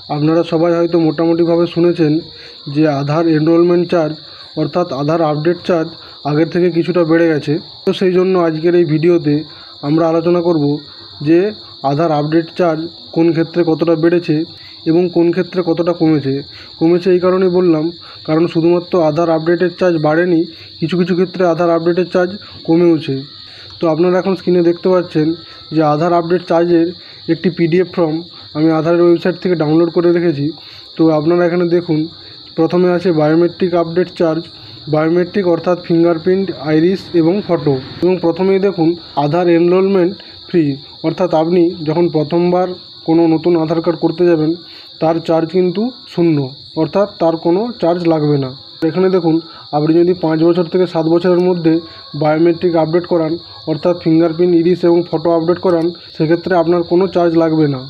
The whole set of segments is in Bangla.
আপনারা সবাই হয়তো মোটামুটিভাবে শুনেছেন যে আধার এনরোলমেন্ট চার্জ অর্থাৎ আধার আপডেট চার্জ আগের থেকে কিছুটা বেড়ে গেছে। তো সেই জন্য আজকের এই ভিডিওতে আমরা আলোচনা করব যে আধার আপডেট চার্জ কোন ক্ষেত্রে কতটা বেড়েছে এবং কোন ক্ষেত্রে কতটা কমেছে এই কারণেই বললাম, কারণ শুধুমাত্র আধার আপডেটের চার্জ বাড়েনি, কিছু কিছু ক্ষেত্রে আধার আপডেটের চার্জ কমেওছে। তো আপনারা এখন স্ক্রিনে দেখতে পাচ্ছেন যে আধার আপডেট চার্জের একটি পিডিএফ ফর্ম আমি আধারের ওয়েবসাইট থেকে ডাউনলোড করে রেখেছি। তো আপনারা এখানে দেখুন, প্রথমে আছে বায়োমেট্রিক আপডেট চার্জ। বায়োমেট্রিক অর্থাৎ ফিঙ্গারপ্রিন্ট, আইরিস এবং ফটো। এবং প্রথমেই দেখুন আধার এনরোলমেন্ট ফ্রি, অর্থাৎ আপনি যখন প্রথমবার কোনো নতুন আধার কার্ড করতে যাবেন তার চার্জ কিন্তু শূন্য, অর্থাৎ তার কোনো চার্জ লাগবে না। এখানে দেখুন, আপনি যদি 5 বছর থেকে 7 বছরের মধ্যে বায়োমেট্রিক আপডেট করান, অর্থাৎ ফিঙ্গারপ্রিন্ট, ইরিস এবং ফটো আপডেট করান, সেক্ষেত্রে আপনার কোনো চার্জ লাগবে না।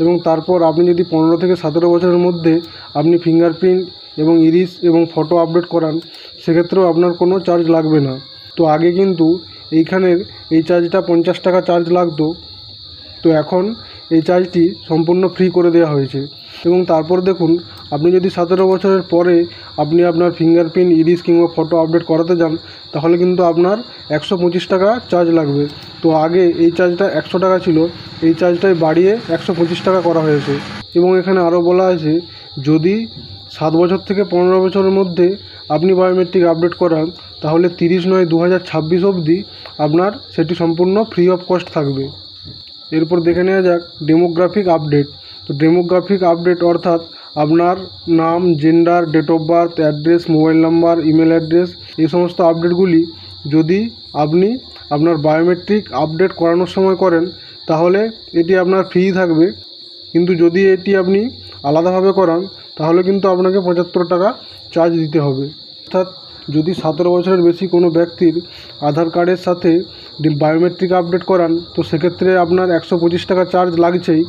এবং তারপর আপনি যদি 15 থেকে 17 বছরের মধ্যে আপনি ফিঙ্গারপ্রিন্ট এবং ইরিস এবং ফটো আপডেট করান, সেক্ষেত্রেও আপনার কোনো চার্জ লাগবে না। তো আগে কিন্তু এইখানের এই চার্জটা 50 টাকা চার্জ লাগতো, তো এখন এই চার্জটি সম্পূর্ণ ফ্রি করে দেওয়া হয়েছে। এবং তারপর দেখুন, আপনি যদি 17 বছরের পরে আপনি আপনার ফিঙ্গারপ্রিন্ট, ইরিস কিংবা ফটো আপডেট করাতে যান, তাহলে কিন্তু আপনার 125 টাকা চার্জ লাগবে। তো আগে এই চার্জটা 100 টাকা ছিল, এই চার্জটাই বাড়িয়ে 125 টাকা করা হয়েছে। এবং এখানে আরও বলা আছে, যদি 7 বছর থেকে 15 বছরের মধ্যে আপনি বায়োমেট্রিক আপডেট করান, তাহলে 30/9/2026 অবধি আপনার সেটি সম্পূর্ণ ফ্রি অফ কস্ট থাকবে। এরপর দেখে নেওয়া যাক ডেমোগ্রাফিক আপডেট। তো ডেমোগ্রাফিক আপডেট অর্থাৎ আপনার নাম, gender, date of birth, address, mobile number, email address, এই সমস্ত আপডেটগুলি যদি আপনি আপনার বায়োমেট্রিক আপডেট করানোর সময় করেন, তাহলে এটি আপনার ফ্রি থাকবে। কিন্তু যদি এটি আপনি আলাদাভাবে করান, তাহলে কিন্তু আপনাকে 75 টাকা চার্জ দিতে হবে। অর্থাৎ যদি 17 বছরের বেশি কোনো ব্যক্তির আধার কার্ডের সাথে বায়োমেট্রিক আপডেট করান, তো সেক্ষেত্রে আপনার 125 টাকা চার্জ লাগছেই।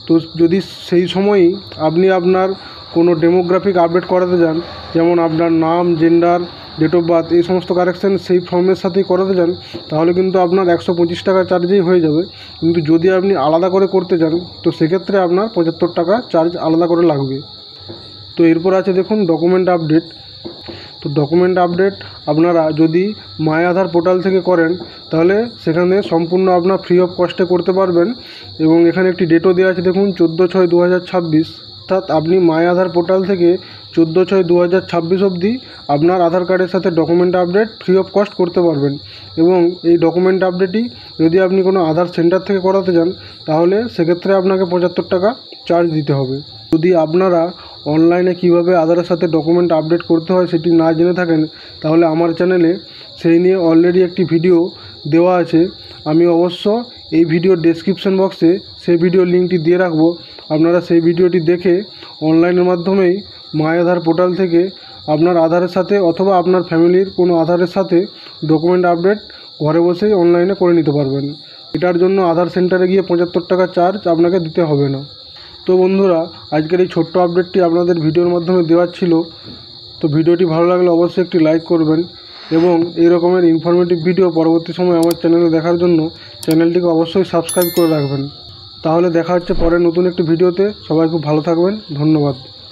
তো যদি সেই সময়ই আপনি আপনার কোনো ডেমোগ্রাফিক আপডেট করাতে যান, যেমন আপনার নাম, জেন্ডার, ডেট অফ বার্থ, এই সমস্ত কারেকশান সেই ফর্মের সাথেই করাতে যান, তাহলে কিন্তু আপনার 125 টাকা চার্জেই হয়ে যাবে। কিন্তু যদি আপনি আলাদা করে করতে যান, তো সেক্ষেত্রে আপনার 75 টাকা চার্জ আলাদা করে লাগবে। তো এরপর আছে দেখুন ডকুমেন্ট আপডেট। তো ডকুমেন্ট আপডেট আপনারা যদি মাই আধার পোর্টাল থেকে করেন, তাহলে সেখানে সম্পূর্ণ আপনার ফ্রি অফ কস্টে করতে পারবেন। এবং এখানে একটি ডেটও দেওয়া আছে দেখুন, 14/6/2026। অর্থাৎ আপনি মাই আধার পোর্টাল থেকে 14/6/2026 অবধি আপনার আধার কার্ডের সাথে document update free of cost করতে পারবেন। এবং এই ডকুমেন্ট আপডেটই যদি আপনি কোনো আধার সেন্টার থেকে করাতে যান, তাহলে সেক্ষেত্রে আপনাকে 75 টাকা চার্জ দিতে হবে। যদি আপনারা অনলাইনে কিভাবে আধারের সাথে ডকুমেন্ট আপডেট করতে হয় সেটি না জেনে থাকেন, তাহলে আমার চ্যানেলে সেই নিয়ে অলরেডি একটি ভিডিও দেওয়া আছে। আমি অবশ্য এই ভিডিওর ডেসক্রিপশন বক্সে সেই ভিডিওর লিঙ্কটি দিয়ে রাখবো। আপনারা সেই ভিডিওটি দেখে অনলাইনের মাধ্যমেই মাই আধার পোর্টাল থেকে আপনার আধারের সাথে অথবা আপনার ফ্যামিলির কোনো আধারের সাথে ডকুমেন্ট আপডেট ঘরে বসেই অনলাইনে করে নিতে পারবেন। এটার জন্য আধার সেন্টারে গিয়ে 75 টাকা চার্জ আপনাকে দিতে হবে না। তো বন্ধুরা, আজকের এই ছোট্ট আপডেটটি আপনাদের ভিডিওর মাধ্যমে দেওয়ার ছিল। তো ভিডিওটি ভালো লাগলে অবশ্যই একটি লাইক করবেন এবং এই রকমের ইনফরমেটিভ ভিডিও পরবর্তী সময় আমার চ্যানেলে দেখার জন্য চ্যানেলটিকে অবশ্যই সাবস্ক্রাইব করে রাখবেন। তাহলে দেখা হচ্ছে পরে নতুন একটি ভিডিওতে। সবাই খুব ভালো থাকবেন। ধন্যবাদ।